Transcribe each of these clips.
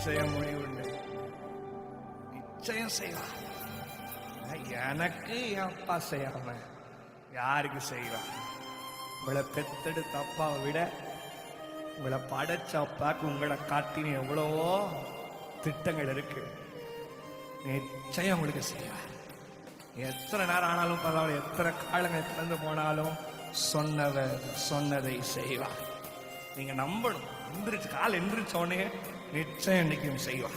நிச்சயம் முடிவுண்டு, நிச்சயம் செய்வார். எனக்கு என் அப்பா செய்யாம யாருக்கு செய்வார்? உங்களை பெத்தெடுத்த அப்பாவை விட உங்களை படைச்ச அப்பாவுக்கு உங்களை காட்டின எவ்வளவோ திட்டங்கள் இருக்கு. நிச்சயம் உங்களுக்கு செய்வார். எத்தனை நேரம் ஆனாலும் பரவாயில்ல, எத்தனை காலங்கள் கடந்து போனாலும் சொன்னதை செய்வார். நீங்க நம்பணும். எந்திரிச்சு கால் எந்திரிச்ச உடனே நிச்சயம் இன்னைக்கும் செய்வார்.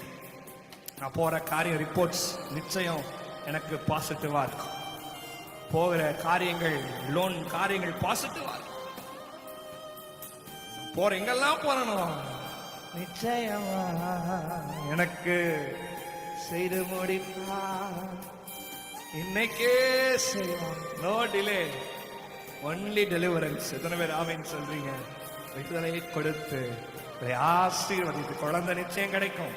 நான் போற காரியம் ரிப்போர்ட்ஸ் நிச்சயம் எனக்கு பாசிட்டிவா இருக்கும். போகிற காரியங்கள், லோன் காரியங்கள் பாசிட்டிவா இருக்கும். போற எங்கெல்லாம் போறணும் நிச்சயமா எனக்கு செய்து முடிப்பா. இன்னைக்கே செய்வான். No delay, only deliverance. எத்தனை பேர் ஆமேன்னு சொல்றீங்க? விடுதலை கொடுத்து ஆசீர்வதித்து குழந்தை நிச்சயம் கிடைக்கும்.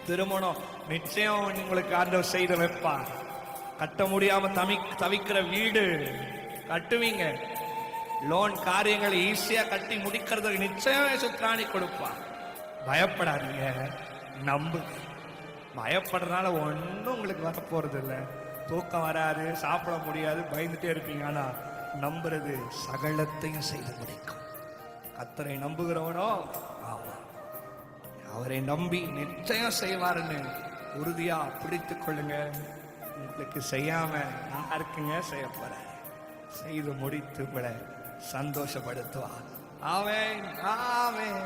திருமணம் நிச்சயம் உங்களுக்கு ஆண்டவர் செய்து வைப்பார். கட்ட முடியாம தவிக்கிற வீடு கட்டுவீங்க. லோன் காரியங்களை ஈஸியா கட்டி முடிக்கிறதுக்கு நிச்சயம் சுத்ராணி கொடுப்பார். பயப்படாதீங்க, நம்பு. பயப்படுறதுனால ஒன்னும் உங்களுக்கு வர போறது இல்லை. தூக்கம் வராது, சாப்பிட முடியாது, பயந்துட்டே இருப்பீங்க. ஆனா நம்புறது சகலத்தையும் செய்து முடிக்கும். கர்த்தரை நம்புகிறவனோ ஆமா, அவரை நம்பி நிச்சயம் செய்வாருன்னு உறுதியா பிடித்துக் கொள்ளுங்க. உங்களுக்கு செய்யாம யாருக்குங்க செய்ய போற? செய்து முடித்து உங்களை சந்தோஷப்படுத்துவார். ஆமென், ஆமென்.